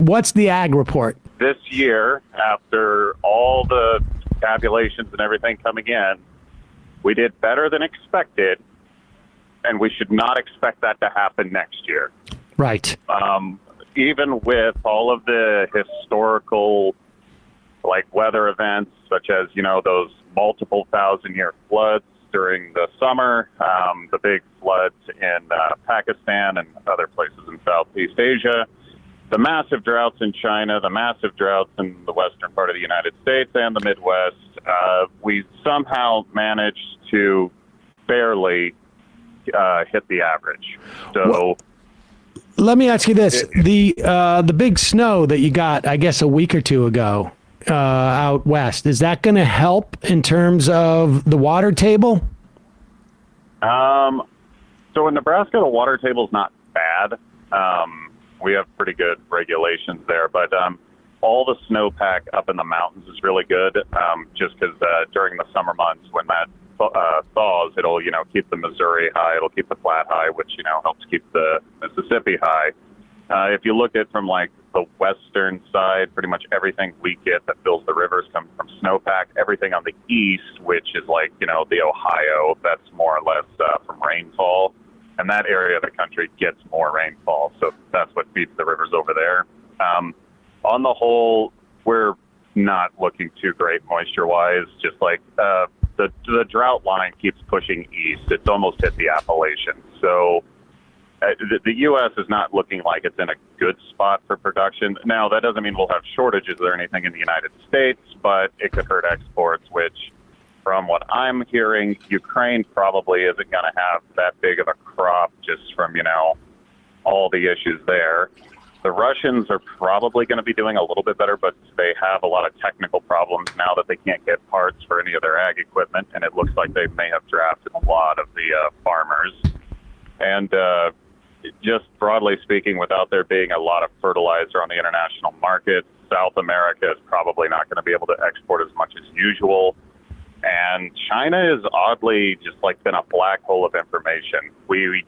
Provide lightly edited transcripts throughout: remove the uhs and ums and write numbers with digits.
what's the ag report? This year, after all the tabulations and everything coming in, we did better than expected, and we should not expect that to happen next year. Right. Even with all of the historical, weather events, such as, those multiple thousand-year floods during the summer, the big floods in Pakistan and other places in Southeast Asia, the massive droughts in China, the massive droughts in the western part of the United States and the Midwest, we somehow managed to barely hit the average. So, well, let me ask you this: the big snow that you got, I guess, a week or two ago out west, is that going to help in terms of the water table? So in Nebraska, the water table is not bad. We have pretty good regulations there, but all the snowpack up in the mountains is really good, just because during the summer months when that thaws, it'll, keep the Missouri high, it'll keep the Platte high, which, helps keep the Mississippi high. If you look at from the western side, pretty much everything we get that fills the rivers comes from snowpack. Everything on the east, which is the Ohio, that's more or less from rainfall. And that area of the country gets more rainfall, so that's what feeds the rivers over there. On the whole, we're not looking too great moisture-wise. Just the drought line keeps pushing east. It's almost hit the Appalachians. So the U.S. is not looking like it's in a good spot for production. Now, that doesn't mean we'll have shortages or anything in the United States, but it could hurt exports, which, from what I'm hearing, Ukraine probably isn't going to have that big of a crop just from, all the issues there. The Russians are probably going to be doing a little bit better, but they have a lot of technical problems now that they can't get parts for any of their ag equipment, and it looks like they may have drafted a lot of the farmers. And just broadly speaking, without there being a lot of fertilizer on the international market, South America is probably not going to be able to export as much as usual. And China is oddly just been a black hole of information. We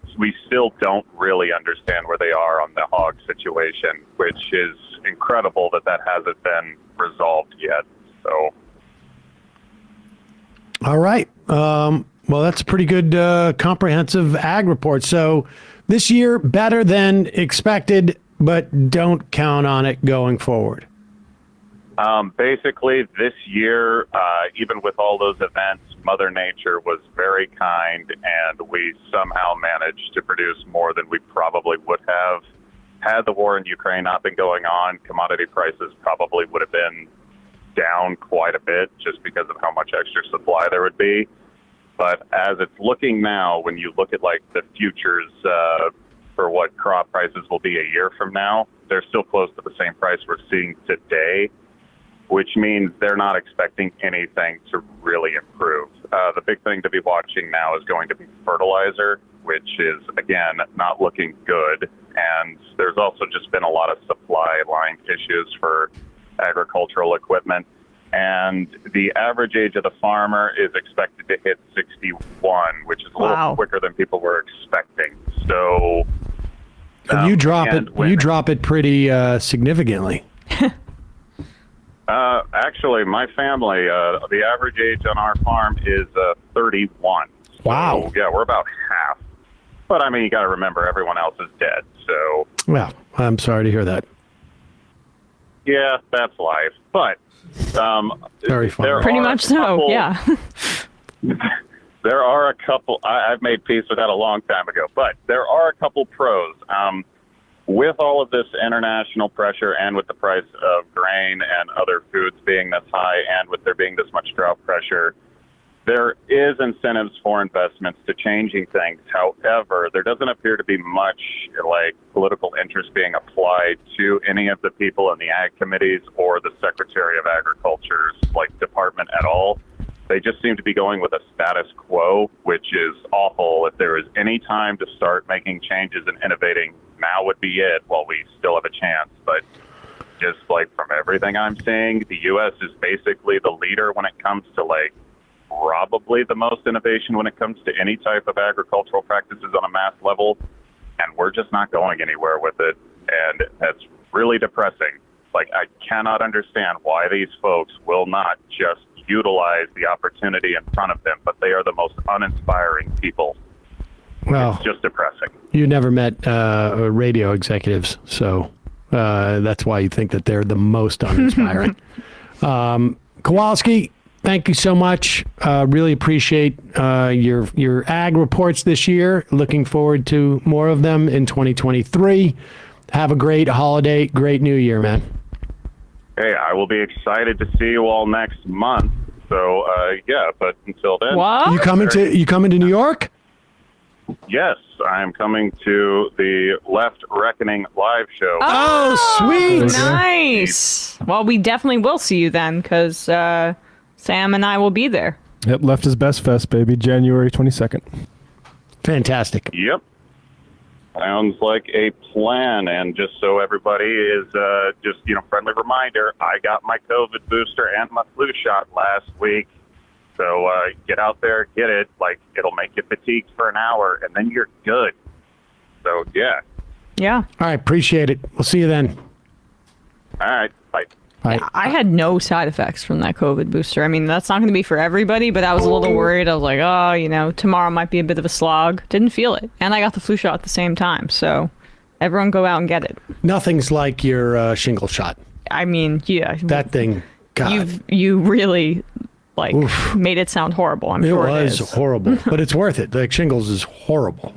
still don't really understand where they are on the hog situation, which is incredible that hasn't been resolved yet. So, all right. Well, that's a pretty good comprehensive ag report. So this year, better than expected, but don't count on it going forward. Basically, this year, even with all those events, Mother Nature was very kind, and we somehow managed to produce more than we probably would have. Had the war in Ukraine not been going on, commodity prices probably would have been down quite a bit just because of how much extra supply there would be. But as it's looking now, when you look at the futures for what crop prices will be a year from now, they're still close to the same price we're seeing today, which means they're not expecting anything to really improve. The big thing to be watching now is going to be fertilizer, which is, again, not looking good. And there's also just been a lot of supply line issues for agricultural equipment. And the average age of the farmer is expected to hit 61, which is a little quicker than people were expecting. So you drop it pretty significantly. Actually, my family, the average age on our farm is 31. Wow. So, yeah, we're about half. But, you got to remember, everyone else is dead, so... Well, I'm sorry to hear that. Yeah, that's life. But, very fun. Pretty much so, yeah. There are a couple... I've made peace with that a long time ago, but there are a couple pros. With all of this international pressure and with the price of grain and other foods being this high and with there being this much drought pressure, there is incentives for investments to changing things. However, there doesn't appear to be much political interest being applied to any of the people in the ag committees or the Secretary of Agriculture's department at all. They just seem to be going with a status quo, which is awful. If there is any time to start making changes and innovating, now would be it while we still have a chance. But just from everything I'm seeing, the U.S. is basically the leader when it comes to probably the most innovation when it comes to any type of agricultural practices on a mass level. And we're just not going anywhere with it. And that's really depressing. Like, I cannot understand why these folks will not just utilize the opportunity in front of them, but they are the most uninspiring people. Well, It's just depressing. you never met radio executives, so that's why you think that they're the most uninspiring. Kowalski, thank you so much. Really appreciate your ag reports this year. Looking forward to more of them in 2023. Have a great holiday, great new year, man. Hey, I will be excited to see you all next month. So, yeah, but until then. What? You coming to New York? Yes, I am coming to the Left Reckoning live show. Oh, sweet. Nice. Well, we definitely will see you then, because Sam and I will be there. Yep, Left is Best Fest, baby, January 22nd. Fantastic. Yep. Sounds like a plan. And just so everybody is just, friendly reminder, I got my COVID booster and my flu shot last week. So get out there, get it. Like, it'll make you fatigued for an hour, and then you're good. So, yeah. Yeah. All right, appreciate it. We'll see you then. All right. Bye. Bye. I had no side effects from that COVID booster. I mean, that's not going to be for everybody, but I was a little worried. I was like, oh, tomorrow might be a bit of a slog. Didn't feel it. And I got the flu shot at the same time. So everyone go out and get it. Nothing's like your shingle shot. I mean, yeah. That thing, God. You really, made it sound horrible. I'm sure it was is. horrible, but it's worth it. Like, shingles is horrible.